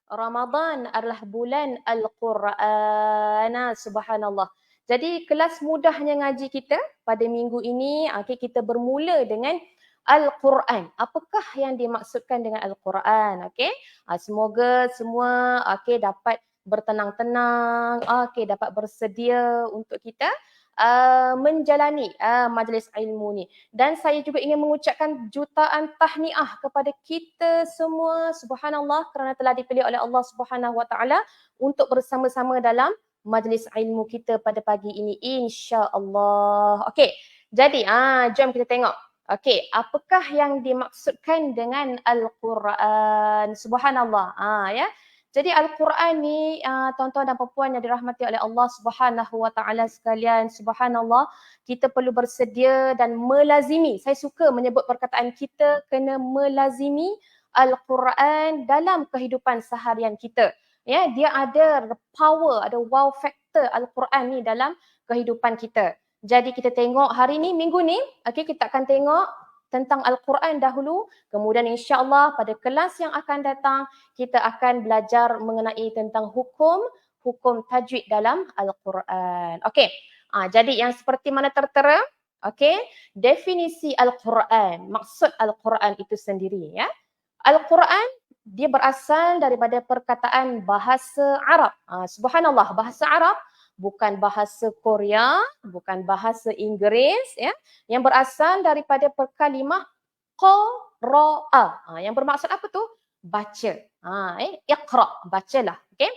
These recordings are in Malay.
Ramadan adalah bulan Al-Quran. Subhanallah. Jadi kelas mudahnya ngaji kita pada minggu ini, okay, kita bermula dengan Al-Quran. Apakah yang dimaksudkan dengan Al-Quran? Okay? Semoga semua okay, dapat bertenang-tenang, okay, dapat bersedia untuk kita menjalani majlis ilmu ni. Dan saya juga ingin mengucapkan jutaan tahniah kepada kita semua, subhanallah, kerana telah dipilih oleh Allah Subhanahu Wa Taala untuk bersama-sama dalam majlis ilmu kita pada pagi ini, insya-Allah. Okey. Jadi jom kita tengok. Okey, apakah yang dimaksudkan dengan Al-Quran? Subhanallah. Ya. Jadi Al-Quran ni tuan-tuan dan puan-puan yang dirahmati oleh Allah Subhanahu Wa Taala sekalian, subhanallah, kita perlu bersedia dan melazimi. Saya suka menyebut perkataan kita kena melazimi Al-Quran dalam kehidupan seharian kita. Ya, dia ada power, ada wow factor Al-Quran ni dalam kehidupan kita. Jadi kita tengok hari ni, minggu ni, okay, kita akan tengok tentang Al-Quran dahulu. Kemudian insya-Allah pada kelas yang akan datang kita akan belajar mengenai tentang hukum tajwid dalam Al-Quran. Okey. Jadi yang seperti mana tertera, okey, definisi Al-Quran, maksud Al-Quran itu sendiri, ya. Al-Quran dia berasal daripada perkataan bahasa Arab. Subhanallah, bahasa Arab bukan bahasa Korea, bukan bahasa Inggeris, ya, yang berasal daripada perkalimah qara'a. Yang bermaksud apa tu? Baca. Iqra, bacalah. Okey.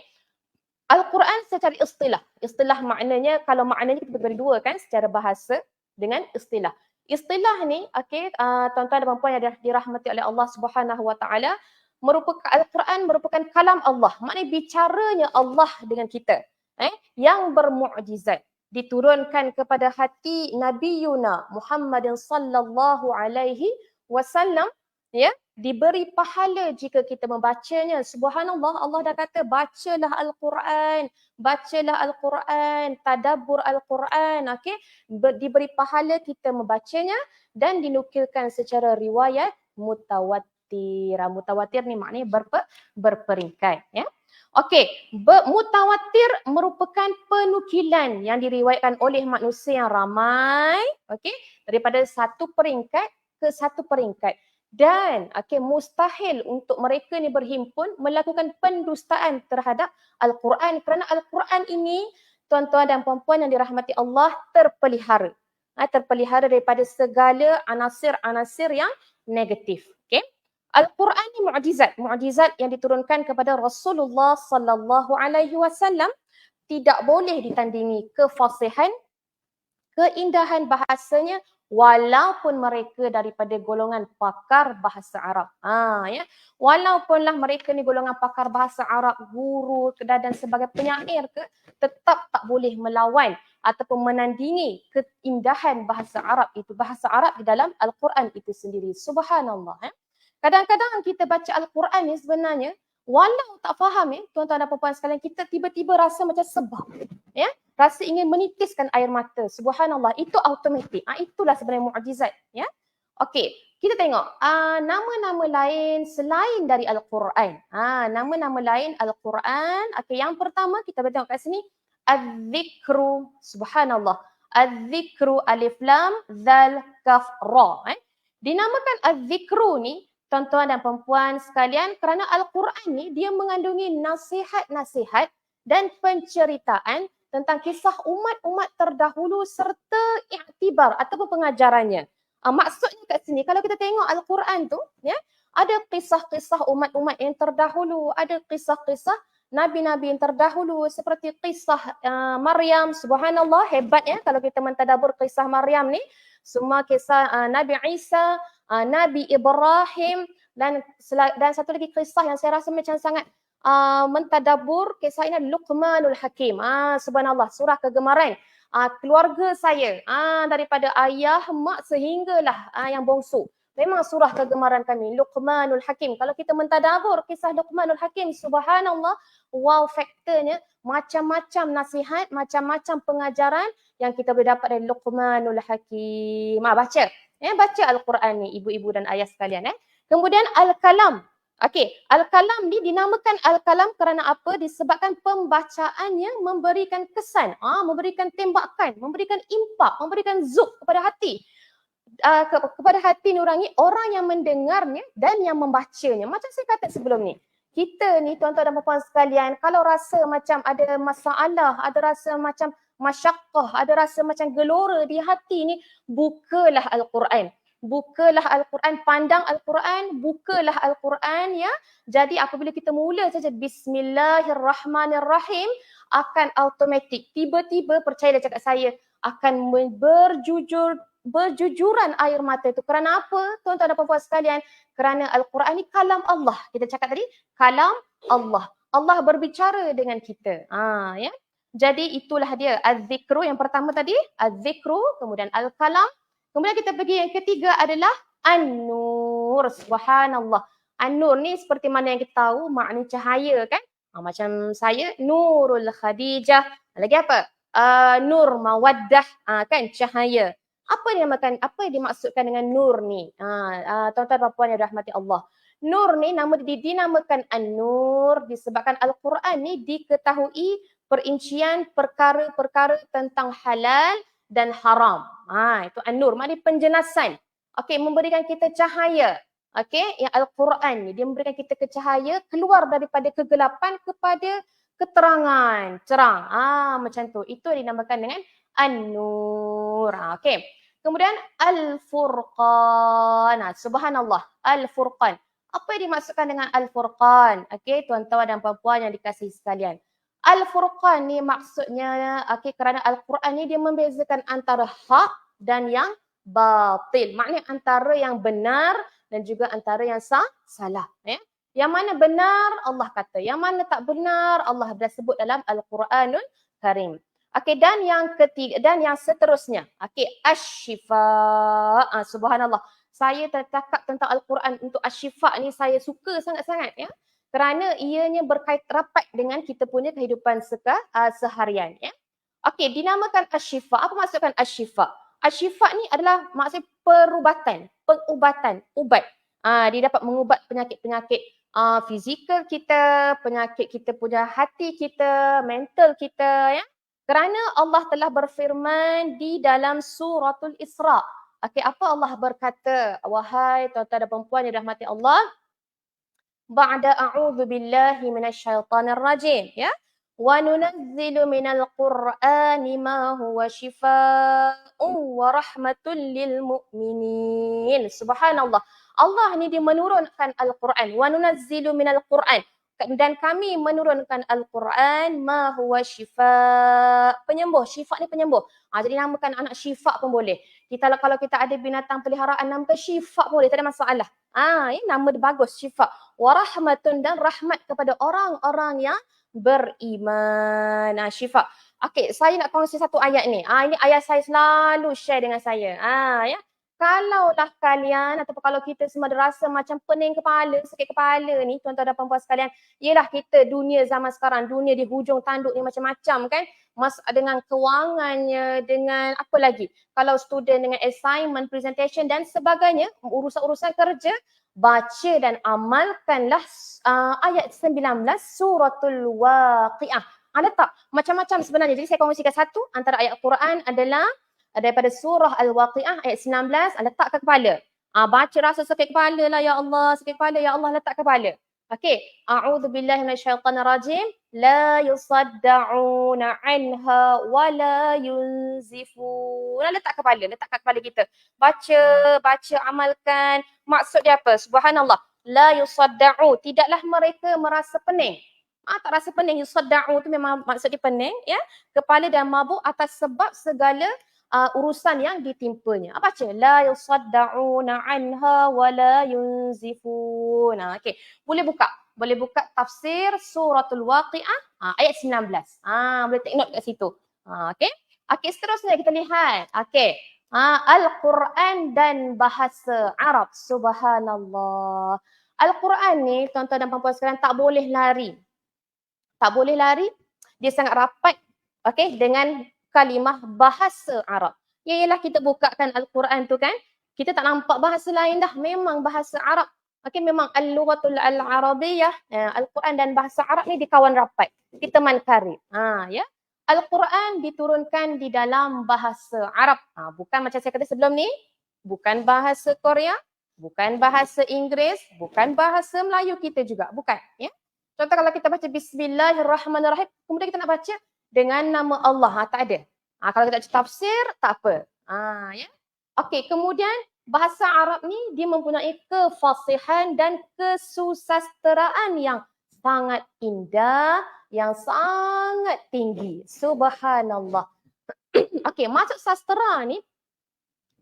Al-Quran secara istilah. Istilah maknanya, kalau maknanya kita bagi dua kan, secara bahasa dengan istilah. Istilah ni, okey, tuan-tuan dan puan yang dirahmati oleh Allah Subhanahu Wa Taala, merupakan Al-Quran merupakan kalam Allah. Maknanya bicaranya Allah dengan kita. Yang bermukjizat diturunkan kepada hati Nabi Yuna Muhammadin sallallahu alaihi wasallam, ya, diberi pahala jika kita membacanya. Subhanallah, Allah dah kata bacalah Al-Quran, bacalah Al-Quran, tadabbur Al-Quran, okey, diberi pahala kita membacanya dan dinukilkan secara riwayat mutawatir. Mutawatir ni maknanya berperingkat, ya. Okey, mutawatir merupakan penukilan yang diriwayatkan oleh manusia yang ramai, okey, daripada satu peringkat ke satu peringkat. Dan mustahil untuk mereka ni berhimpun melakukan pendustaan terhadap Al-Quran, kerana Al-Quran ini, tuan-tuan dan puan-puan yang dirahmati Allah, terpelihara. Terpelihara daripada segala anasir-anasir yang negatif. Okay? Al-Quran ni mukjizat yang diturunkan kepada Rasulullah sallallahu alaihi wasallam, tidak boleh ditandingi kefasihan, keindahan bahasanya, walaupun mereka daripada golongan pakar bahasa Arab. Ya. Walaupunlah mereka ni golongan pakar bahasa Arab, guru dan sebagai penyair ke, tetap tak boleh melawan ataupun menandingi keindahan bahasa Arab itu, bahasa Arab di dalam Al-Quran itu sendiri. Subhanallah. Kadang-kadang kita baca Al-Quran ni sebenarnya, walau tak faham, tuan-tuan dan puan-puan sekalian, kita tiba-tiba rasa macam sebab. Ya? Rasa ingin menitiskan air mata. Subhanallah, itu automatik. Itulah sebenarnya mukjizat. Ya? Okey, kita tengok nama-nama lain selain dari Al-Quran. Nama-nama lain Al-Quran. Okey, yang pertama kita boleh tengok kat sini, Az-Zikru. Subhanallah. Az-Zikru, alif lam, zal, kaf, ra. Dinamakan Az-Zikru ni, tuan-tuan dan perempuan sekalian, kerana Al-Quran ni dia mengandungi nasihat-nasihat dan penceritaan tentang kisah umat-umat terdahulu serta iktibar ataupun pengajarannya. Maksudnya kat sini, kalau kita tengok Al-Quran tu, ya, ada kisah-kisah umat-umat yang terdahulu, ada kisah-kisah Nabi-Nabi yang terdahulu, seperti kisah Maryam. Subhanallah, hebat ya kalau kita mentadabur kisah Maryam ni. Semua kisah Nabi Isa, Nabi Ibrahim, dan satu lagi kisah yang saya rasa macam sangat mentadabur, kisah ini Luqmanul Hakim. Subhanallah, surah kegemaran keluarga saya, daripada ayah, mak sehinggalah yang bongsu. Memang surah kegemaran kami, Luqmanul Hakim. Kalau kita mentadabur kisah Luqmanul Hakim, subhanallah, wow faktornya, macam-macam nasihat, macam-macam pengajaran yang kita boleh dapat dari Luqmanul Hakim. Baca. Baca Al-Quran ni, ibu-ibu dan ayah sekalian. Kemudian Al-Kalam. Okey, Al-Kalam ni dinamakan Al-Kalam kerana apa? Disebabkan pembacaannya memberikan kesan, memberikan tembakan, memberikan impak, memberikan zuk kepada hati. Kepada hati nurani orang yang mendengarnya dan yang membacanya. Macam saya kata sebelum ni. Kita ni tuan-tuan dan puan-puan sekalian, kalau rasa macam ada masalah, ada rasa macam masyaqqah, ada rasa macam gelora di hati ni, bukalah Al-Quran. Bukalah Al-Quran, pandang Al-Quran, bukalah Al-Quran ya. Jadi apabila kita mula saja Bismillahirrahmanirrahim, akan automatik. Tiba-tiba percayalah cakap saya, akan berjujuran air mata itu. Kerana apa? Tuan-tuan dan puan-puan sekalian, kerana Al-Quran ni kalam Allah. Kita cakap tadi, kalam Allah. Allah berbicara dengan kita. Ya. Jadi itulah dia. Az-zikru yang pertama tadi, az-zikru, kemudian al-kalam. Kemudian kita pergi yang ketiga adalah An-Nur. Subhanallah. An-Nur ni seperti mana yang kita tahu, makna cahaya kan? Macam saya, Nurul Khadijah. Lagi apa? Nur Mawaddah, kan? Cahaya. Apa yang dimaksudkan dengan nur ni? Tuan-tuan dan puan yang dirahmati Allah. Nur ni dinamakan An-Nur disebabkan Al-Quran ni diketahui perincian perkara-perkara tentang halal dan haram. Itu An-Nur, maknanya penjelasan. Okey, memberikan kita cahaya. Okey, yang Al-Quran ni dia memberikan kita cahaya keluar daripada kegelapan kepada keterangan, cerang. Macam tu. Itu dinamakan dengan An-Nur. Okey. Kemudian Al-Furqan. Subhanallah. Al-Furqan. Apa yang dimaksudkan dengan Al-Furqan? Okey, tuan-tuan dan puan-puan yang dikasihi sekalian. Al-Furqan ni maksudnya kerana Al-Quran ni dia membezakan antara hak dan yang batil. Maknanya antara yang benar dan juga antara yang salah. Ya. Yang mana benar Allah kata, yang mana tak benar Allah dah sebut dalam Al-Quranul Karim. Okey, dan yang ketiga dan yang seterusnya. Okey, Asy-Syifa. Subhanallah. Saya tercakap tentang Al-Quran untuk Asy-Syifa ni saya suka sangat-sangat ya. Kerana ianya berkait rapat dengan kita punya kehidupan seharian ya. Okey, dinamakan Asy-Syifa. Apa maksudkan Asy-Syifa? Asy-Syifa ni adalah maksud perubatan, pengubatan, ubat. Dia dapat mengubat penyakit-penyakit fizikal kita, penyakit kita punya hati kita, mental kita ya. Kerana Allah telah berfirman di dalam suratul Isra. Okey, apa Allah berkata? Wahai tuan-tuan dan puan-puan yang dirahmati Allah, ba'da a'udzu billahi minasyaitonir rajim ya. Wa nunazzilu minal qur'ani ma huwa syifaa'un wa rahmatul lil mu'minin. Subhanallah. Allah ni dia menurunkan Al-Quran. Wa nunazzilu minal qur'an. Dan kami menurunkan Al-Quran ma huwa syifa'. Penyembuh. Syifa ni penyembuh. Jadi namakan anak Syifa pun boleh. Kalau kita ada binatang peliharaan namakan Syifa boleh, tak ada masalah. Nama dia bagus, Syifa. Wa rahmatun, dan rahmat kepada orang-orang yang beriman. Syifa. Okey, saya nak kongsi satu ayat ni. Ini ayat saya selalu share dengan saya. Ya. Kalaulah kalian ataupun kalau kita semua rasa macam pening kepala, sakit kepala ni, tuan-tuan dan puan-puan sekalian, ialah kita dunia zaman sekarang, dunia di hujung tanduk ni macam-macam kan. Dengan kewangannya, dengan apa lagi? Kalau student dengan assignment, presentation dan sebagainya, urusan-urusan kerja, baca dan amalkanlah ayat 19 suratul Waqiah. Ada tak? Macam-macam sebenarnya. Jadi saya kongsikan satu antara ayat Quran adalah daripada surah Al-Waqiah ayat 19, letak ke kepala. Baca rasa sakit kepala lah, ya Allah, sakit kepala, ya Allah, letak ke kepala. Okey, a'udzu billahi minasyaitonir rajim. La yusadda'una 'anha wa la yunzifun. Letak ke kepala kita. Baca, amalkan. Maksud dia apa? Subhanallah. La yusadda'u, tidaklah mereka merasa pening. Tak rasa pening. Yusadda'u tu memang maksud dia pening ya. Kepala dan mabuk atas sebab segala urusan yang ditimpanya. Baca la yusadda'una 'anha wa la yunzifun. Okey, boleh buka tafsir suratul Waqiah ayat 19. Boleh take note kat situ. Okey. Okey, seterusnya kita lihat. Okey. Al-Quran dan bahasa Arab. Subhanallah. Al-Quran ni tuan-tuan dan puan-puan sekalian tak boleh lari. Tak boleh lari. Dia sangat rapat dengan kalimah bahasa Arab. Ialah kita bukakan Al-Quran tu kan, kita tak nampak bahasa lain dah, memang bahasa Arab. Okey, memang al-lughatul al-arabiyyah, Al-Quran dan bahasa Arab ni dikawan rapat. Kita karib. Ya. Al-Quran diturunkan di dalam bahasa Arab. Bukan macam saya kata sebelum ni, bukan bahasa Korea, bukan bahasa Inggeris, bukan bahasa Melayu kita juga, bukan, ya. Contoh kalau kita baca Bismillahirrahmanirrahim, kemudian kita nak baca dengan nama Allah, tak ada. Kalau kita baca tafsir, tak apa. Ya. Okey, kemudian bahasa Arab ni dia mempunyai kefasihan dan kesusasteraan yang sangat indah, yang sangat tinggi. Subhanallah. Okey, maksud sastera ni,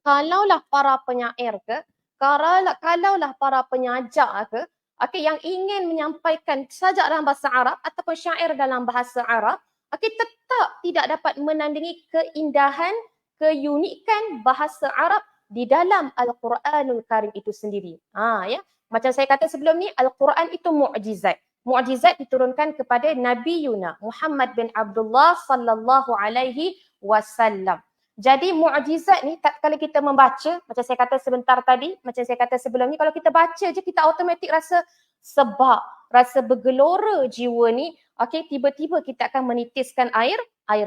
kalaulah para penyair ke, kalaulah para penyajar ke, okey, yang ingin menyampaikan sajak dalam bahasa Arab ataupun syair dalam bahasa Arab, okey, tetap tidak dapat menandingi keindahan, keunikan bahasa Arab di dalam Al-Quranul Karim itu sendiri. Ya. Macam saya kata sebelum ni, Al-Quran itu mukjizat. Mukjizat diturunkan kepada Nabi Yuna Muhammad bin Abdullah sallallahu alaihi wasallam. Jadi mukjizat ni tatkala kita membaca, macam saya kata sebentar tadi, macam saya kata sebelum ni, kalau kita baca je kita automatik rasa sebab, rasa bergelora jiwa ni, okey, tiba-tiba kita akan menitiskan air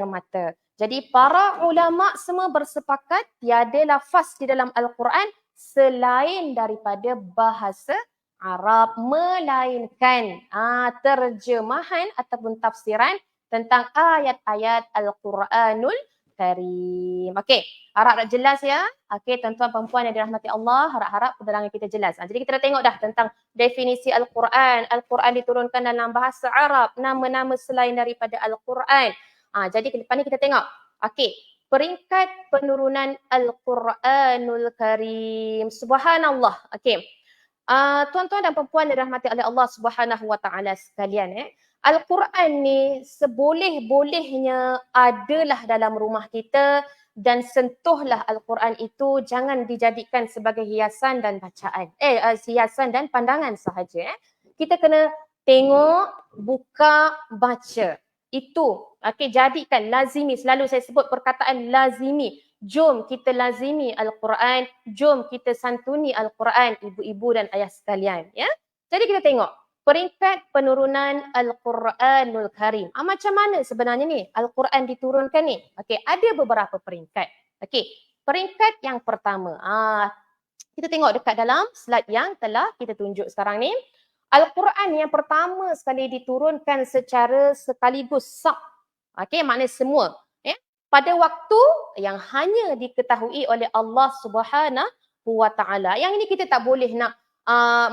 mata. Jadi para ulama semua bersepakat tiada lafaz di dalam Al-Quran selain daripada bahasa Arab, melainkan terjemahan ataupun tafsiran tentang ayat-ayat Al-Quranul Karim. Okey, harap jelas ya. Okey, tuan-tuan perempuan yang dirahmati Allah, harap-harap penerangan kita jelas. Jadi kita dah tengok dah tentang definisi Al-Quran. Al-Quran diturunkan dalam bahasa Arab, nama-nama selain daripada Al-Quran. Jadi ke depan ni kita tengok. Okey, peringkat penurunan Al-Quranul Karim. Subhanallah. Okey. Tuan-tuan dan perempuan yang dirahmati oleh Allah Subhanahu Wa Taala sekalian, Al-Quran ni seboleh-bolehnya adalah dalam rumah kita dan sentuhlah Al-Quran itu, jangan dijadikan sebagai hiasan dan bacaan. Hiasan dan pandangan sahaja. Kita kena tengok, buka, baca. Itu, jadikan lazimi. Selalu saya sebut perkataan lazimi. Jom kita lazimi Al-Quran, jom kita santuni Al-Quran, ibu-ibu dan ayah sekalian. Ya. Jadi kita tengok peringkat penurunan Al-Quranul Karim. Macam mana sebenarnya ni Al-Quran diturunkan ni? Okey, ada beberapa peringkat. Okey, peringkat yang pertama. Kita tengok dekat dalam slide yang telah kita tunjuk sekarang ni. Al-Quran yang pertama sekali diturunkan secara sekaligus sak. Okey, maknanya semua. Pada waktu yang hanya diketahui oleh Allah Subhanahu Wa Taala. Yang ini kita tak boleh nak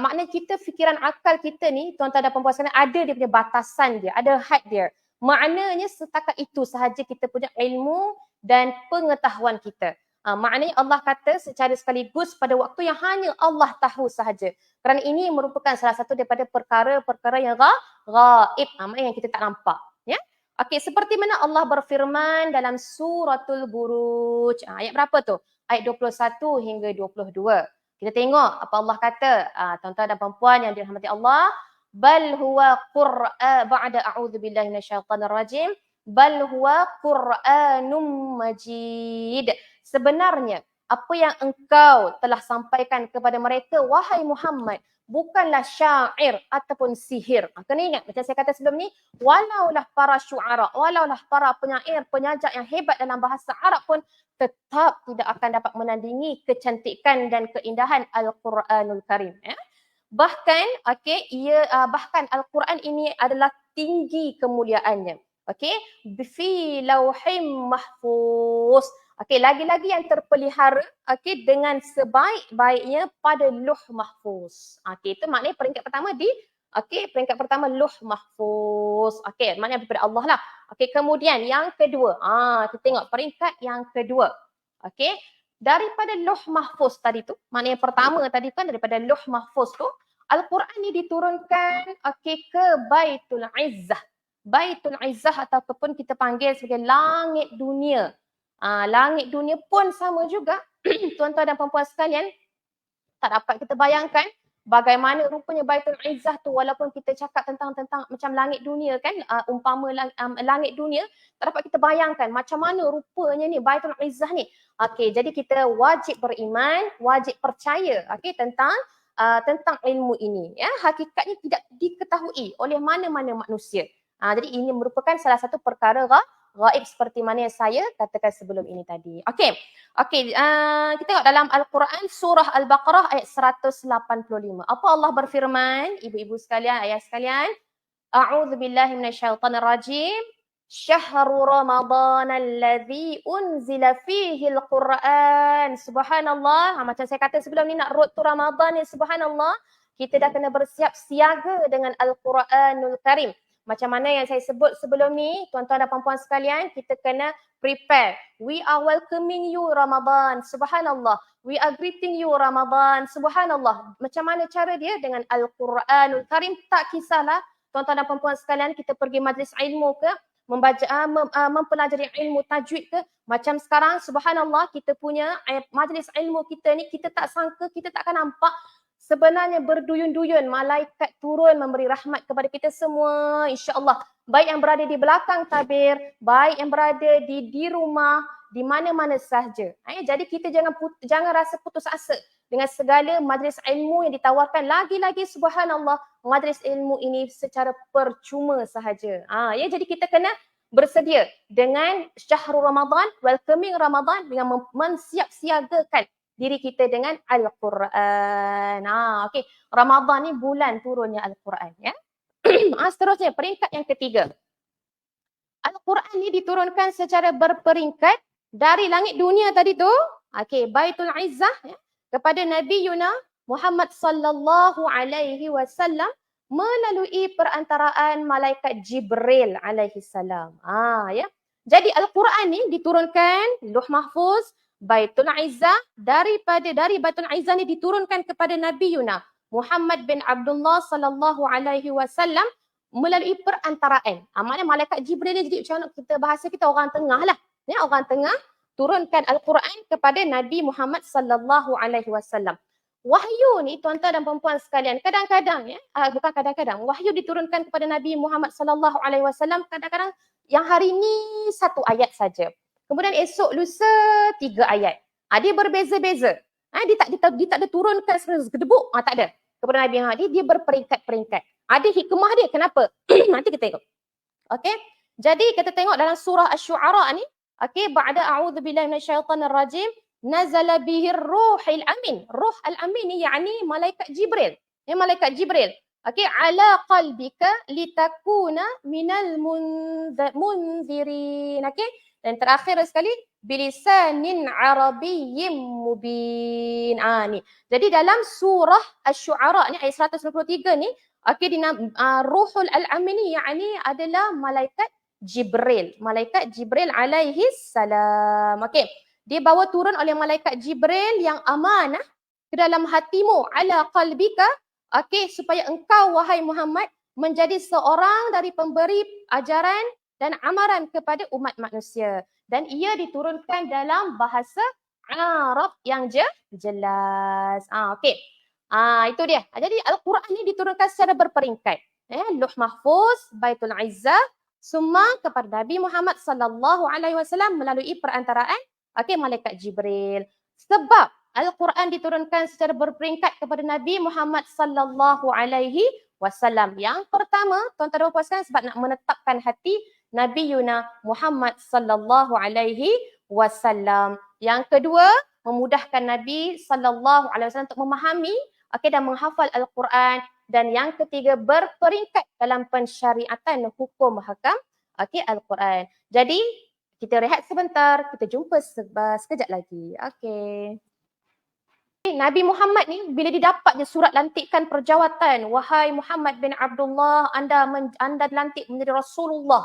maknanya kita, fikiran akal kita ni, tuan-tuan dan puan-puan sekalian, ada dia punya batasan dia, ada had dia. Maknanya setakat itu sahaja kita punya ilmu dan pengetahuan kita. Maknanya Allah kata secara sekaligus pada waktu yang hanya Allah tahu sahaja. Kerana ini merupakan salah satu daripada perkara-perkara yang ghaib, maknanya yang kita tak nampak. Ya? Okey, seperti mana Allah berfirman dalam suratul Buruj. Ayat berapa tu? Ayat 21 hingga 22. Kita tengok apa Allah kata, tuan-tuan dan perempuan yang dirahmati Allah. Bal huwa Qur'an, ba'da a'udzubillahi minasyaitanir rajim. Bal huwa Qur'anum Majid. Sebenarnya apa yang engkau telah sampaikan kepada mereka, wahai Muhammad, bukanlah syair ataupun sihir. Kena ingat, macam saya kata sebelum ni, walaulah para syu'ara, walaulah para penyair, penyajak yang hebat dalam bahasa Arab pun tetap tidak akan dapat menandingi kecantikan dan keindahan Al-Quranul Karim. Bahkan, bahkan Al-Quran ini adalah tinggi kemuliaannya. Fi lauhim mahfuz. Lagi-lagi yang terpelihara dengan sebaik-baiknya pada Luh Mahfuz. Itu maknanya peringkat pertama peringkat pertama Luh Mahfuz. Maknanya daripada Allah lah. Kemudian yang kedua, kita tengok peringkat yang kedua. Daripada Luh Mahfuz tadi tu, maknanya pertama tadi kan daripada Luh Mahfuz tu, Al-Quran ni diturunkan ke Baitul Izzah. Baitul Izzah ataupun kita panggil sebagai langit dunia. Langit dunia pun sama juga, tuan-tuan dan perempuan sekalian, tak dapat kita bayangkan bagaimana rupanya Baitul Izzah tu, walaupun kita cakap tentang macam langit dunia kan, umpama langit dunia, tak dapat kita bayangkan macam mana rupanya ni Baitul Izzah ni. Jadi kita wajib beriman, wajib percaya tentang tentang ilmu ini. Ya, hakikatnya tidak diketahui oleh mana-mana manusia. Jadi ini merupakan salah satu perkara gaib seperti mana yang saya katakan sebelum ini tadi. Okey. Kita tengok dalam Al-Quran surah Al-Baqarah ayat 185. Apa Allah berfirman, ibu-ibu sekalian, ayah sekalian? A'udzubillahi minasyaitonirrajim. Syahrul Ramadan alladzi unzila fihi al-Quran. Subhanallah. Macam saya kata sebelum ni nak road to Ramadan ni, subhanallah. Kita dah kena bersiap siaga dengan Al-Quranul Karim. Macam mana yang saya sebut sebelum ni, tuan-tuan dan puan-puan sekalian, kita kena prepare. We are welcoming you Ramadan. Subhanallah. We are greeting you Ramadan. Subhanallah. Macam mana cara dia? Dengan Al-Quranul Karim. Tak kisahlah tuan-tuan dan puan-puan sekalian, kita pergi majlis ilmu ke, mempelajari ilmu tajwid ke. Macam sekarang, subhanallah, kita punya majlis ilmu kita ni, kita tak sangka, kita tak akan nampak sebenarnya berduyun-duyun malaikat turun memberi rahmat kepada kita semua, insya-Allah. Baik yang berada di belakang tabir, baik yang berada di rumah, di mana-mana sahaja. Jadi kita jangan rasa putus asa dengan segala majlis ilmu yang ditawarkan. Lagi-lagi subhanallah, majlis ilmu ini secara percuma sahaja. Jadi kita kena bersedia dengan syahrul Ramadan, welcoming Ramadan dengan mensiap-siagakan diri kita dengan Al-Quran. Okey, Ramadan ni bulan turunnya Al-Quran, ya. Seterusnya peringkat yang ketiga. Al-Quran ni diturunkan secara berperingkat dari langit dunia tadi tu, Baitul Izzah, ya, kepada Nabi Yuna Muhammad sallallahu alaihi wasallam melalui perantaraan malaikat Jibril alaihi salam. Ya. Jadi Al-Quran ni diturunkan Lauh Mahfuz, Baitul Izzah, dari Baitul Izzah ni diturunkan kepada Nabi Yuna Muhammad bin Abdullah sallallahu alaihi wasallam melalui perantaraan. Maknanya malaikat Jibril ni jadi macam mana kita bahasa kita orang tengah lah. Ya, orang tengah turunkan Al-Quran kepada Nabi Muhammad sallallahu alaihi wasallam. Wahyu ni tuan-tuan dan puan-puan sekalian, kadang-kadang bukan kadang-kadang, wahyu diturunkan kepada Nabi Muhammad sallallahu alaihi wasallam kadang-kadang yang hari ni 1 ayat saja. Kemudian esok lusa 3 ayat. Dia berbeza-beza. Dia tak ada turunkan segedebuk, tak ada. Kepada Nabi Muhammad dia berperingkat-peringkat. Ada hikmah dia kenapa? Nanti kita tengok. Okey. Jadi kita tengok dalam surah Asy-Syu'ara ni, ba'da a'udzubillahi minasyaitonir rajim, nazala bihir ruhil amin. Ruh al-amin ni yakni malaikat Jibril. Malaikat Jibril. Ala qalbika litakuna minal munzirin. Dan terakhir sekali, bilisanin arabiyyin mubin. Ni. Jadi dalam surah Asy-Syu'ara ni ayat 193 ni, ruhul al-amin ni yakni adalah malaikat Jibril. Malaikat Jibril alaihi salam. Dibawa turun oleh malaikat Jibril yang amanah ke dalam hatimu, ala qalbika, supaya engkau wahai Muhammad menjadi seorang dari pemberi ajaran dan amaran kepada umat manusia. Dan ia diturunkan dalam bahasa Arab yang jelas. Itu dia. Jadi Al-Quran ni diturunkan secara berperingkat. Lauh Mahfuz, Baitul Izzah, semua kepada Nabi Muhammad sallallahu alaihi wasallam melalui perantaraan malaikat Jibril. Sebab Al-Quran diturunkan secara berperingkat kepada Nabi Muhammad sallallahu alaihi wasallam. Yang pertama, tuan-tuan dan puan-puan, sebab nak menetapkan hati Nabi Yuna Muhammad sallallahu alaihi wasallam. Yang kedua, memudahkan Nabi sallallahu alaihi wasallam untuk memahami dan menghafal Al-Quran. Dan yang ketiga, berperingkat dalam pensyariatan hukum hakam Al-Quran. Jadi kita rehat sebentar, kita jumpa sekejap lagi. Nabi Muhammad ni bila didapat je surat lantikan perjawatan, wahai Muhammad bin Abdullah, anda dilantik menjadi Rasulullah.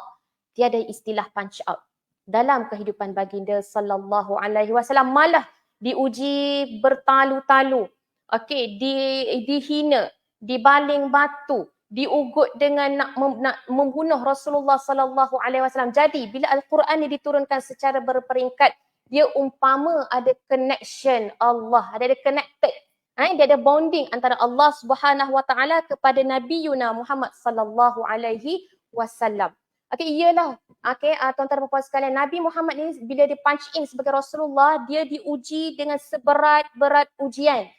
Tiada istilah punch out dalam kehidupan baginda sallallahu alaihi wasallam, malah diuji bertalu-talu. Dihina, dibaling batu, diugut dengan nak membunuh Rasulullah sallallahu alaihi wasallam. Jadi bila Al-Quran ni diturunkan secara berperingkat, dia umpama ada connection Allah, ada connected. Dia ada bonding antara Allah Subhanahu wa taala kepada Nabi Yuna Muhammad sallallahu alaihi wasallam. Iyalah. Tuan-tuan dan puan sekalian, Nabi Muhammad ni bila dia punch in sebagai Rasulullah, dia diuji dengan seberat-berat ujian.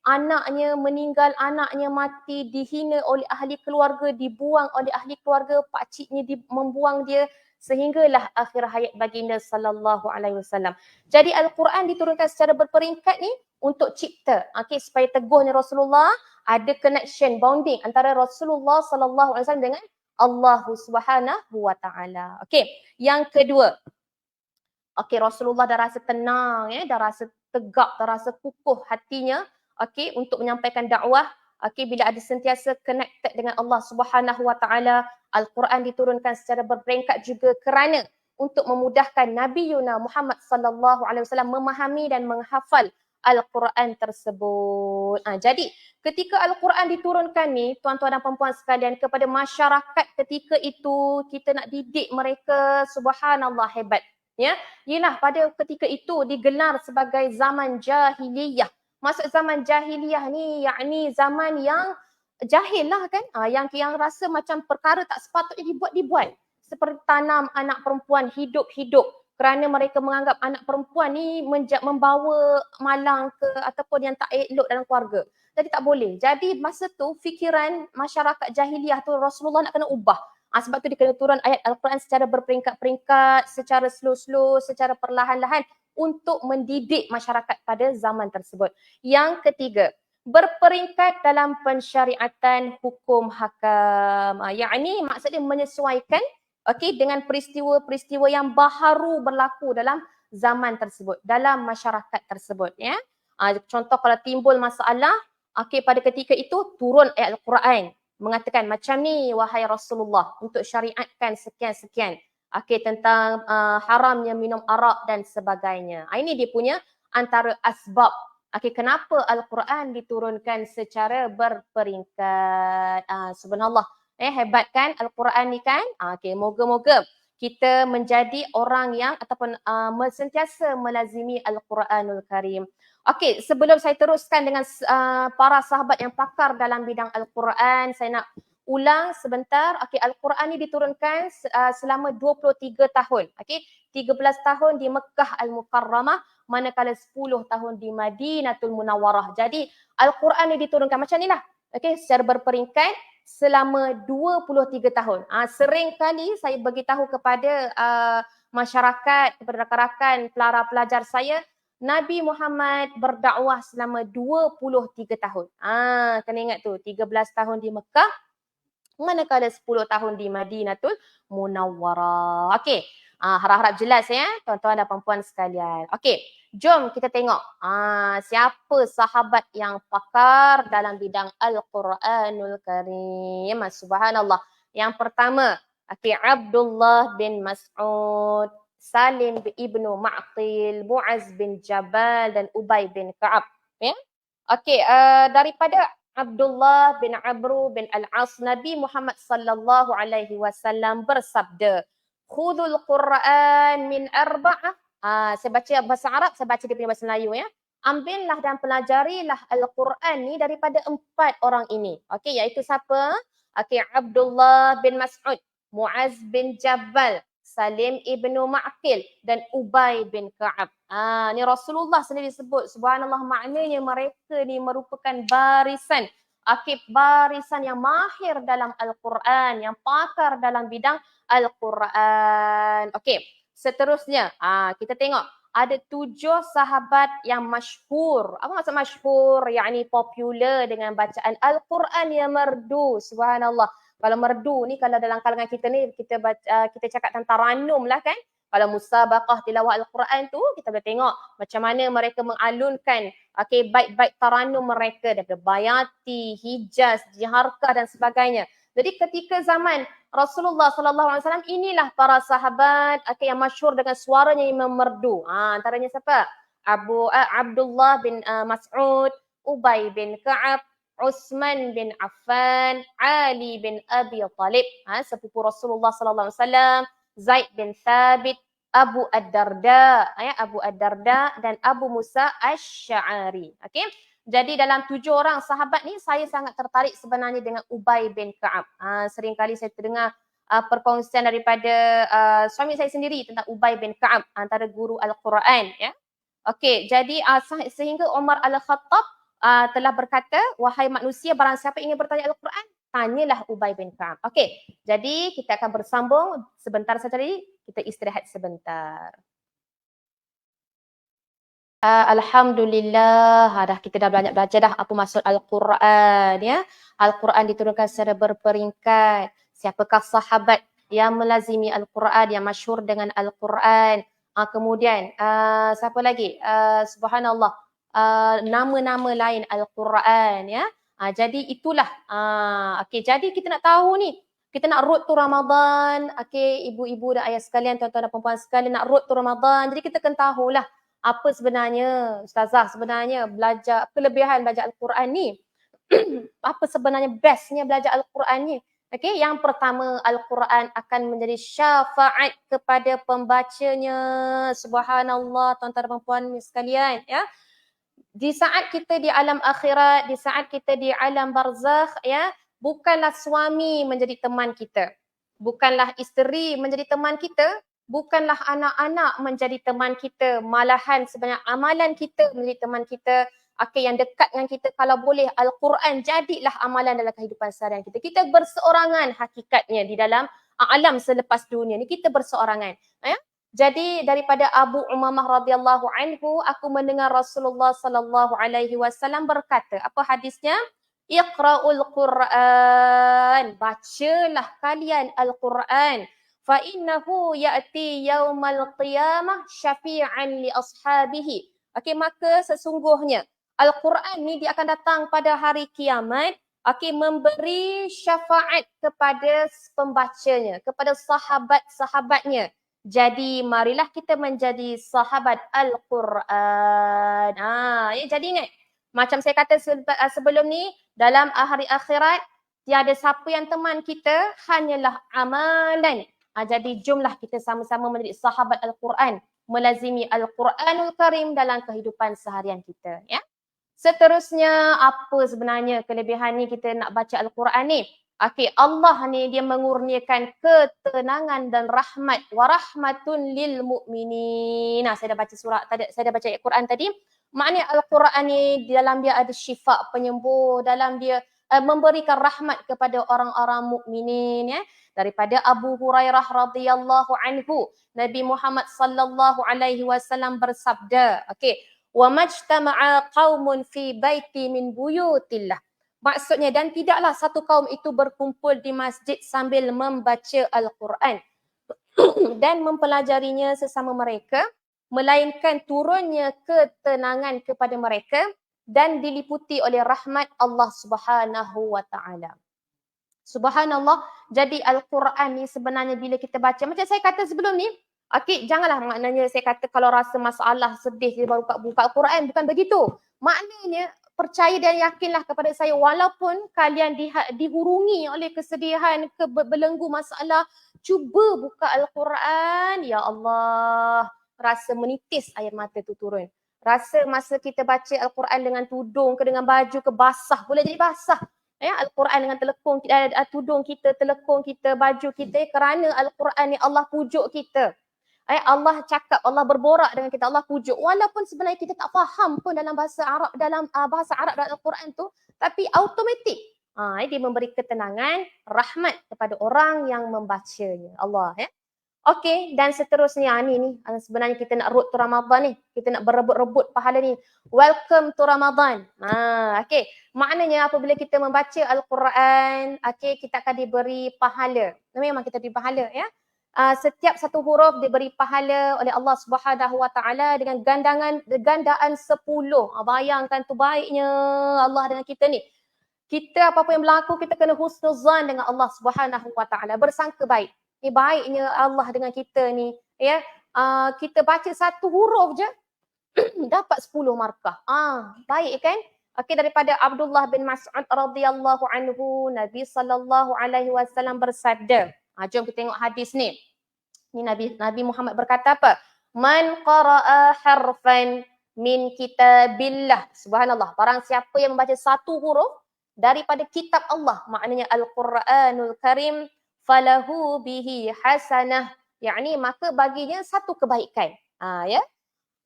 anaknya meninggal, anaknya mati, dihina oleh ahli keluarga, dibuang oleh ahli keluarga, pakciknya membuang dia, sehinggalah akhir hayat baginda sallallahu alaihi wasallam. Jadi Al-Quran diturunkan secara berperingkat ni untuk cipta, supaya teguhnya Rasulullah, ada connection, bonding antara Rasulullah sallallahu alaihi wasallam dengan Allah Subhanahu wa taala. Okey, yang kedua. Rasulullah dah rasa tenang, dah rasa tegak, dah rasa kukuh hatinya, untuk menyampaikan dakwah. Bila ada sentiasa connected dengan Allah Subhanahu wa taala, Al-Quran diturunkan secara berperingkat juga kerana untuk memudahkan Nabi Yuna Muhammad sallallahu alaihi wasallam memahami dan menghafal Al-Quran tersebut. Jadi ketika Al-Quran diturunkan ni, tuan-tuan dan puan-puan sekalian, kepada masyarakat ketika itu, kita nak didik mereka, subhanallah hebat. Yelah, pada ketika itu digelar sebagai zaman jahiliyah. Maksud zaman jahiliyah ni, yakni zaman yang jahil lah kan. Yang rasa macam perkara tak sepatutnya dibuat. Seperti tanam anak perempuan hidup-hidup. Kerana mereka menganggap anak perempuan ni membawa malang ke ataupun yang tak elok dalam keluarga. Jadi tak boleh. Jadi masa tu fikiran masyarakat jahiliyah tu Rasulullah nak kena ubah. Sebab tu dia kena turun ayat Al-Quran secara berperingkat-peringkat, secara slow-slow, secara perlahan-lahan untuk mendidik masyarakat pada zaman tersebut. Yang ketiga, berperingkat dalam pensyariatan hukum hakam. Yakni maksudnya menyesuaikan dengan peristiwa-peristiwa yang baharu berlaku dalam zaman tersebut, dalam masyarakat tersebut. Contoh kalau timbul masalah, pada ketika itu turun ayat Al-Quran mengatakan macam ni wahai Rasulullah untuk syariatkan sekian-sekian. Tentang haramnya minum arak dan sebagainya. Ini dia punya antara asbab. Kenapa Al-Quran diturunkan secara berperingkat. Subhanallah. Hebat kan Al-Quran ni kan? Moga-moga kita menjadi orang yang ataupun sentiasa melazimi Al-Quranul Karim. Sebelum saya teruskan dengan para sahabat yang pakar dalam bidang Al-Quran, saya nak ulang sebentar. Al-Quran ni diturunkan selama 23 tahun. 13 tahun di Mekah Al-Mukarramah, manakala 10 tahun di Madinatul Munawwarah. Jadi Al-Quran ni diturunkan macam ni lah. Secara berperingkat selama 23 tahun. Sering kali saya beritahu kepada masyarakat, kepada rakan-rakan pelajar saya, Nabi Muhammad berdakwah selama 23 tahun. Kena ingat tu, 13 tahun di Mekah, manakala 10 tahun di Madinatul Munawwarah. Harap-harap jelas ya tuan-tuan dan puan-puan sekalian. Jom kita tengok siapa sahabat yang pakar dalam bidang Al-Quranul Karim. Subhanallah. Yang pertama, Abdullah bin Mas'ud, Salim ibnu Ma'qil, Mu'az bin Jabal dan Ubay bin Ka'ab. Daripada Abdullah bin Amr bin Al-As, Nabi Muhammad sallallahu alaihi wasallam bersabda, "Khudhul Quran min arba'ah." Saya baca bahasa Arab, saya baca dia punya bahasa Melayu ya. Ambillah dan pelajarilah Al-Quran ni daripada 4 orang ini. Iaitu siapa? Abdullah bin Mas'ud, Mu'az bin Jabal, Salim ibnu Ma'qil dan Ubay bin Ka'ab. Ni Rasulullah sendiri sebut. Subhanallah, maknanya mereka ni merupakan barisan. Barisan yang mahir dalam Al-Quran, yang pakar dalam bidang Al-Quran. Seterusnya, kita tengok ada 7 sahabat yang masyhur. Apa maksud masyhur? Yakni popular dengan bacaan Al-Quran yang merdu. Subhanallah. Kalau merdu ni, kalau dalam kalangan kita ni, kita cakap tentang taranum lah kan. Kalau musabaqah tilawah Al-Quran tu, kita boleh tengok macam mana mereka mengalunkan bait-bait taranum mereka daripada Bayati, Hijaz, Jiharkah dan sebagainya. Jadi ketika zaman Rasulullah sallallahu alaihi wasallam, inilah para sahabat yang masyhur dengan suaranya yang memerdu. Antaranya siapa? Abdullah bin Mas'ud, Ubay bin Ka'ab, Utsman bin Affan, Ali bin Abi Talib, sepupu Rasulullah sallallahu alaihi wasallam, Zaid bin Thabit, Abu Ad-Darda, Abu Ad-Darda dan Abu Musa Asy-Sy'ari. Jadi dalam 7 orang sahabat ni, saya sangat tertarik sebenarnya dengan Ubay bin Ka'ab. Seringkali saya terdengar perkongsian daripada suami saya sendiri tentang Ubay bin Ka'ab, antara guru Al-Quran ya. Jadi sehingga Umar Al-Khattab telah berkata, wahai manusia, barang siapa ingin bertanya Al-Quran, tanyalah Ubay bin Ka'ab. Okey, jadi kita akan bersambung sebentar saja tadi, kita istirahat sebentar. Alhamdulillah, dah kita dah banyak belajar dah apa maksud Al-Quran ya. Al-Quran diturunkan secara berperingkat. Siapakah sahabat yang melazimi Al-Quran, yang masyhur dengan Al-Quran? Kemudian siapa lagi? Subhanallah, nama-nama lain Al-Quran ya. Jadi itulah. Okey, jadi kita nak tahu ni. Kita nak road to Ramadan. Okey, ibu-ibu dan ayah sekalian, tuan-tuan dan puan-puan sekalian, nak road to Ramadan. Jadi kita kena tahulah apa sebenarnya Ustazah sebenarnya belajar kelebihan belajar Al-Quran ni. Apa sebenarnya bestnya belajar Al-Quran ni? Okey, yang pertama, Al-Quran akan menjadi syafaat kepada pembacanya. Subhanallah, tuan-tuan dan puan sekalian ya. Di saat kita di alam akhirat, di saat kita di alam barzakh ya, bukanlah suami menjadi teman kita. Bukanlah isteri menjadi teman kita, bukanlah anak-anak menjadi teman kita, malahan sebanyak amalan kita menjadi teman kita. Okey, yang dekat dengan kita kalau boleh Al-Quran jadilah amalan dalam kehidupan seharian kita. Kita berseorangan hakikatnya di dalam alam selepas dunia ni, kita berseorangan ya. Jadi daripada Abu Umamah radhiyallahu anhu, aku mendengar Rasulullah sallallahu alaihi wasallam berkata, apa hadisnya? Iqra'ul Quran, bacalah kalian Al-Quran. Fa innahu ya'ti yaumal qiyamah syafi'an li ashabihi. Okey, maka sesungguhnya Al-Quran ni dia akan datang pada hari kiamat, okey, memberi syafaat kepada pembacanya, kepada sahabat-sahabatnya. Jadi marilah kita menjadi sahabat Al-Quran. Ya, jadi ingat, macam saya kata sebelum ni, dalam hari akhirat, tiada siapa yang teman kita, hanyalah amalan. Jadi jomlah kita sama-sama menjadi sahabat Al-Quran, melazimi Al-Quranul Karim dalam kehidupan seharian kita. Ya. Seterusnya, apa sebenarnya kelebihan ni kita nak baca Al-Quran ni? Okey, Allah ni dia mengurniakan ketenangan dan rahmat. Wa rahmatun lil mu'minin. Saya dah baca surah tadi, saya dah baca ayat Quran tadi. Maknanya Al-Quran ni di dalam dia ada syifa, penyembuh, dalam dia memberikan rahmat kepada orang-orang mukminin ya. Daripada Abu Hurairah radhiyallahu anhu, Nabi Muhammad sallallahu alaihi wasallam bersabda, okey, wa majtama'a qaumun fi baiti min buyutillah. Maksudnya, dan tidaklah satu kaum itu berkumpul di masjid sambil membaca Al-Quran dan mempelajarinya sesama mereka, melainkan turunnya ketenangan kepada mereka dan diliputi oleh rahmat Allah Subhanahu wa taala. Subhanallah, jadi Al-Quran ni sebenarnya bila kita baca, macam saya kata sebelum ni, okey, janganlah maknanya saya kata kalau rasa masalah, sedih, dia baru buka Al-Quran, bukan begitu. Maknanya, percaya dan yakinlah kepada saya, walaupun kalian dihurungi oleh kesedihan, belenggu masalah, cuba buka Al-Quran, ya Allah, rasa menitis air mata tu turun. Rasa masa kita baca Al-Quran dengan tudung ke dengan baju ke basah, boleh jadi basah. Ya, Al-Quran dengan telekung kita, tudung kita, telekung kita, baju kita, kerana Al-Quran ni Allah pujuk kita. Allah cakap, Allah berborak dengan kita, Allah pujuk. Walaupun sebenarnya kita tak faham pun dalam bahasa Arab, dalam Al-Quran tu, tapi automatik dia memberi ketenangan, rahmat kepada orang yang membacanya. Allah ya. Okey, dan seterusnya ni sebenarnya kita nak road to Ramadan ni. Kita nak berebut-rebut pahala ni. Welcome to Ramadan. Okey, maknanya apabila kita membaca Al-Quran, okey, kita akan diberi pahala. Memang kita diberi pahala ya. Setiap satu huruf diberi pahala oleh Allah Subhanahu wa taala dengan gandaan 10. Bayangkan tu baiknya Allah dengan kita ni. Kita apa-apa yang berlaku, kita kena husnuzan dengan Allah Subhanahu wa taala, bersangka baik. Baiknya Allah dengan kita ni ya. Kita baca satu huruf je dapat 10 markah. Baik kan? Okey, daripada Abdullah bin Mas'ud radhiyallahu anhu, Nabi sallallahu alaihi wasallam bersabda. Jom kita tengok hadis ni. Ni Nabi Muhammad berkata apa? Man qara'a harfan min kitabillah. Subhanallah. Barang siapa yang membaca satu huruf daripada kitab Allah, maknanya Al-Quranul Karim, falahu bihi hasanah. Yakni maka baginya satu kebaikan. Ya.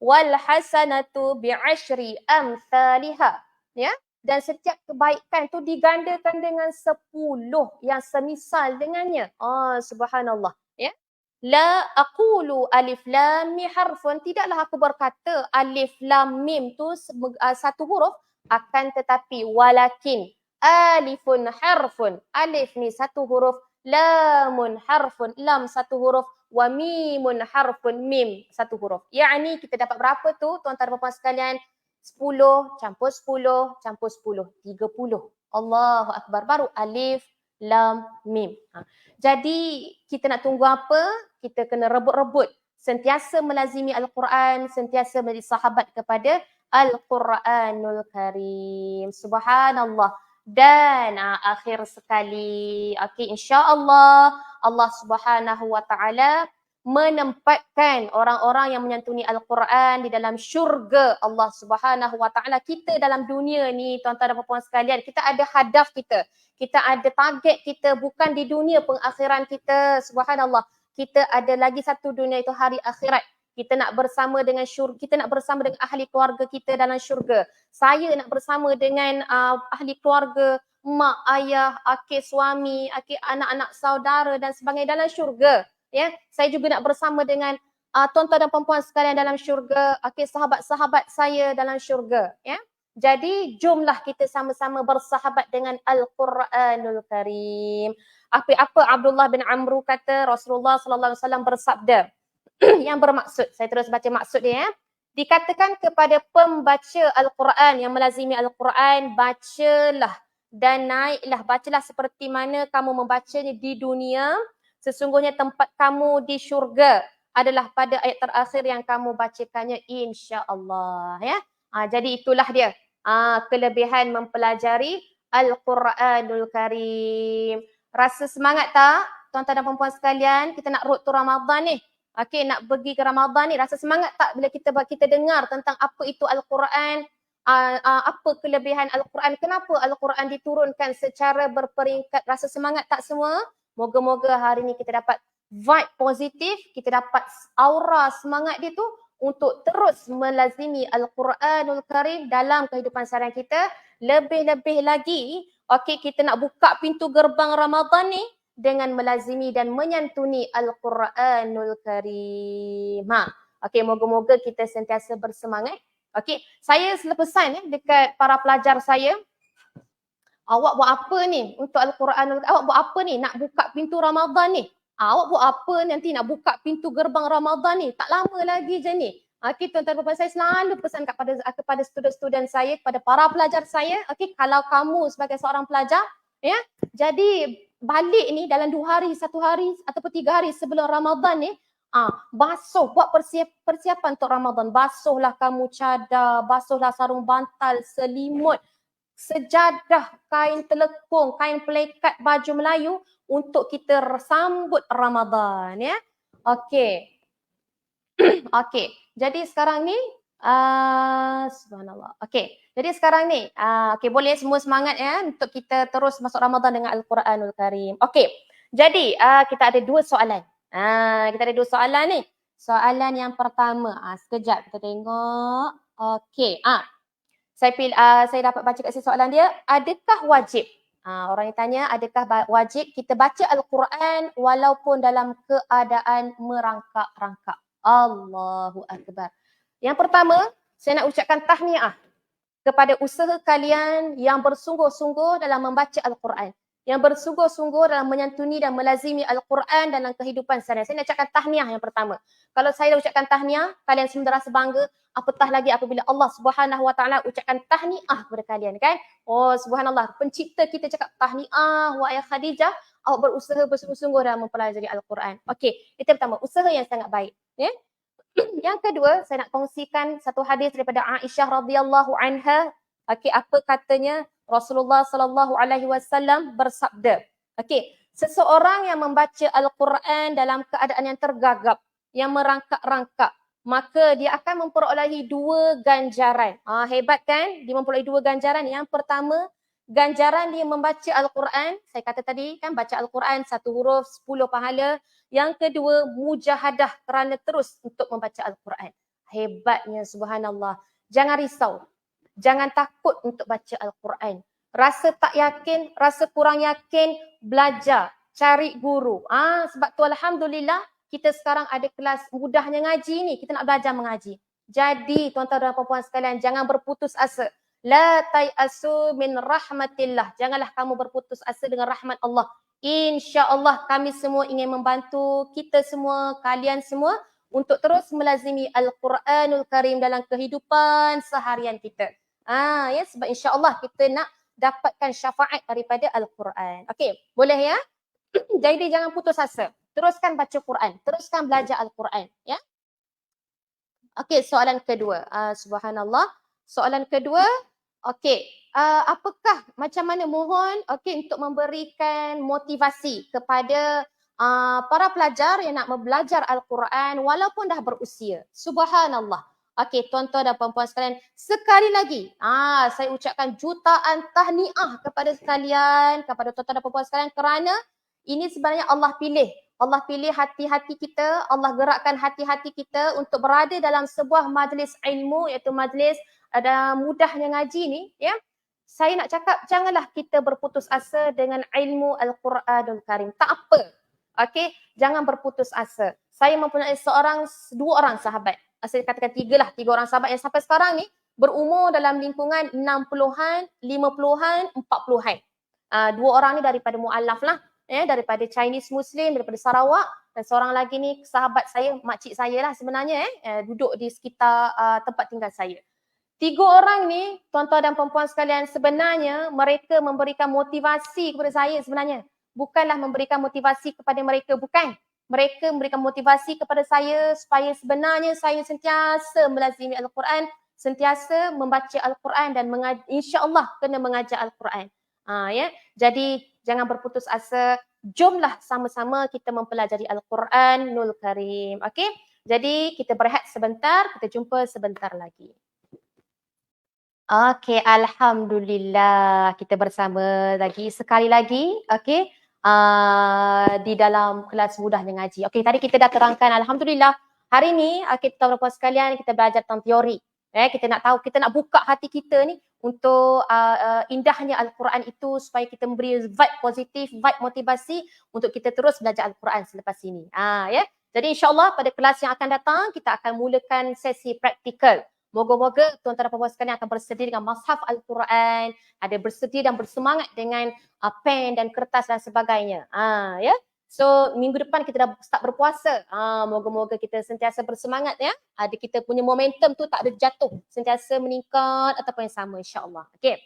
Wal hasanatu bi'ashri amthaliha. ya. Dan setiap kebaikan tu digandakan dengan 10 yang semisal dengannya. Subhanallah, ya. La aqulu alif lam mim harfun, tidaklah aku berkata alif lam mim tu satu huruf, akan tetapi walakin alifun harfun, alif ni satu huruf, lamun harfun, lam satu huruf, wa mimun harfun, mim satu huruf. Yakni kita dapat berapa tu tuan-tuan dan puan sekalian? 10 campur 10 campur 10, 30. Allahu akbar, baru alif lam mim. Jadi kita nak tunggu apa? Kita kena rebut-rebut. Sentiasa melazimi Al-Quran, sentiasa menjadi sahabat kepada Al-Quranul Karim. Subhanallah. Dan akhir sekali, insya-Allah Allah Subhanahu wa taala menempatkan orang-orang yang menyantuni Al-Quran di dalam syurga Allah Subhanahu wa taala. Kita dalam dunia ni tuan-tuan dan puan-puan sekalian, kita ada hadaf kita. Kita ada target kita, bukan di dunia pengakhiran kita. Subhanallah. Kita ada lagi satu dunia, itu hari akhirat. Kita nak bersama dengan syurga, kita nak bersama dengan ahli keluarga kita dalam syurga. Saya nak bersama dengan ahli keluarga, mak, ayah, akik suami, akik anak-anak saudara dan sebagainya dalam syurga. Ya, saya juga nak bersama dengan tuan-tuan dan puan-puan sekalian dalam syurga, sahabat-sahabat saya dalam syurga, ya. Jadi jomlah kita sama-sama bersahabat dengan Al-Quranul Karim. Apa Abdullah bin Amru kata, Rasulullah sallallahu alaihi wasallam bersabda yang bermaksud, saya terus baca maksud dia, ya. Dikatakan kepada pembaca Al-Quran yang melazimi Al-Quran, bacalah dan naiklah, bacalah seperti mana kamu membacanya di dunia. Sesungguhnya tempat kamu di syurga adalah pada ayat terakhir yang kamu bacakannya, insya-Allah, ya. Jadi itulah dia kelebihan mempelajari Al-Quranul Karim. Rasa semangat tak tuan-tuan dan puan-puan sekalian? Kita nak road to Ramadan ni. Okey, nak pergi ke Ramadan ni, rasa semangat tak bila kita dengar tentang apa itu Al-Quran? Apa kelebihan Al-Quran? Kenapa Al-Quran diturunkan secara berperingkat? Rasa semangat tak semua? Moga-moga hari ni kita dapat vibe positif, kita dapat aura semangat dia tu untuk terus melazimi Al-Quranul Karim dalam kehidupan seharian kita. Lebih-lebih lagi, kita nak buka pintu gerbang Ramadan ni dengan melazimi dan menyantuni Al-Quranul Karim. Moga-moga kita sentiasa bersemangat. Saya selalu pesan dekat para pelajar saya, awak buat apa ni untuk Al-Quran? Awak buat apa ni nak buka pintu Ramadan ni? Awak buat apa nanti nak buka pintu gerbang Ramadan ni? Tak lama lagi je ni. Tuan-tuan dan puan, saya selalu pesan kepada student-student saya, kepada para pelajar saya, kalau kamu sebagai seorang pelajar, ya, jadi balik ni dalam 2 hari, 1 hari ataupun 3 hari sebelum Ramadan ni, basuh, buat persiapan untuk Ramadan. Basuhlah kamu cadar, basuhlah sarung bantal, selimut, sejadah, kain telekung, kain pelekat, baju Melayu untuk kita sambut Ramadan, ya. Jadi sekarang ni subhanallah. Jadi sekarang ni boleh semua semangat ya untuk kita terus masuk Ramadan dengan Al-Quranul Karim. Jadi kita ada 2 soalan. Kita ada 2 soalan ni. Soalan yang pertama, sekejap kita tengok. Saya dapat baca kat sini soalan dia, adakah wajib? Orang yang tanya, adakah wajib kita baca Al-Quran walaupun dalam keadaan merangkak-rangkak? Allahu Akbar. Yang pertama, saya nak ucapkan tahniah kepada usaha kalian yang bersungguh-sungguh dalam membaca Al-Quran, yang bersungguh-sungguh dalam menyantuni dan melazimi Al-Quran dalam kehidupan seharian. Saya nak ucapkan tahniah yang pertama. Kalau saya ucapkan tahniah, kalian semua rasa bangga, apatah lagi apabila Allah Subhanahu wa taala ucapkan tahniah kepada kalian, kan? Oh, subhanallah, pencipta kita cakap tahniah wahai Khadijah, awak berusaha bersungguh-sungguh dalam mempelajari Al-Quran. Itu pertama, usaha yang sangat baik, ya. Yang kedua, saya nak kongsikan satu hadis daripada Aisyah radhiyallahu anha. Apa katanya? Rasulullah sallallahu alaihi wasallam bersabda, seseorang yang membaca Al-Quran dalam keadaan yang tergagap, yang merangkak-rangkak, maka dia akan memperolehi 2 ganjaran. Hebat kan? Dia memperolehi 2 ganjaran. Yang pertama, ganjaran dia membaca Al-Quran. Saya kata tadi kan, baca Al-Quran 1 huruf 10 pahala. Yang kedua, mujahadah kerana terus untuk membaca Al-Quran. Hebatnya, subhanallah. Jangan risau. Jangan takut untuk baca Al-Quran. Rasa tak yakin, rasa kurang yakin, belajar, cari guru. Sebab tu alhamdulillah kita sekarang ada kelas mudahnya ngaji ni, kita nak belajar mengaji. Jadi tuan-tuan dan puan-puan sekalian, jangan berputus asa. La tayasu min rahmatillah. Janganlah kamu berputus asa dengan rahmat Allah. InsyaAllah kami semua ingin membantu kita semua, kalian semua untuk terus melazimi Al-Quranul Karim dalam kehidupan seharian kita. Ya, sebab insyaAllah kita nak dapatkan syafaat daripada Al-Quran. Okey, boleh ya? Jadi jangan putus asa. Teruskan baca Quran, teruskan belajar Al-Quran, ya. Okey, soalan kedua. Subhanallah. Soalan kedua, okey. Apakah, macam mana mohon untuk memberikan motivasi kepada para pelajar yang nak belajar Al-Quran walaupun dah berusia. Subhanallah. Okey, tuan-tuan dan puan-puan sekalian, sekali lagi saya ucapkan jutaan tahniah kepada sekalian, kepada tuan-tuan dan puan-puan sekalian, kerana ini sebenarnya Allah pilih. Allah pilih hati-hati kita, Allah gerakkan hati-hati kita untuk berada dalam sebuah majlis ilmu, iaitu majlis ada mudahnya ngaji ni, ya. Saya nak cakap, janganlah kita berputus asa dengan ilmu Al-Quranul Karim. Tak apa. Okey, jangan berputus asa. Saya mempunyai dua orang sahabat. Saya katakan tiga orang sahabat yang sampai sekarang ni berumur dalam lingkungan 60-an, 50-an, 40-an. Dua orang ni daripada mu'alaf lah. Daripada Chinese Muslim, daripada Sarawak, dan seorang lagi ni sahabat saya, makcik saya lah sebenarnya, duduk di sekitar tempat tinggal saya. Tiga orang ni, tuan-tuan dan perempuan sekalian, sebenarnya mereka memberikan motivasi kepada saya sebenarnya. Bukanlah memberikan motivasi kepada mereka, bukan. Mereka memberikan motivasi kepada saya supaya sebenarnya saya sentiasa melazimi Al-Quran, sentiasa membaca Al-Quran dan insya-Allah kena mengajar Al-Quran. Ya. Jadi jangan berputus asa. Jomlah sama-sama kita mempelajari Al-Quranul Karim. Okey? Jadi kita berehat sebentar, kita jumpa sebentar lagi. Okey, alhamdulillah kita bersama lagi sekali lagi, okey, di dalam kelas mudahnya ngaji. Okey, tadi kita dah terangkan alhamdulillah. Hari ni kita berpuas sekalian, kita belajar tentang teori. Kita nak tahu, kita nak buka hati kita ni untuk indahnya Al-Quran itu, supaya kita memberi vibe positif, vibe motivasi untuk kita terus belajar Al-Quran selepas ini. Ya. Jadi insya-Allah pada kelas yang akan datang kita akan mulakan sesi praktikal. Moga-moga tuan-tuan dan puan-puan sekalian akan bersedia dengan mushaf Al-Quran, ada bersedia dan bersemangat dengan pen dan kertas dan sebagainya. Ya. So minggu depan kita dah start berpuasa. Moga-moga kita sentiasa bersemangat, ya. Ada kita punya momentum tu tak ada jatuh, sentiasa meningkat ataupun yang sama, insya-Allah. Okey.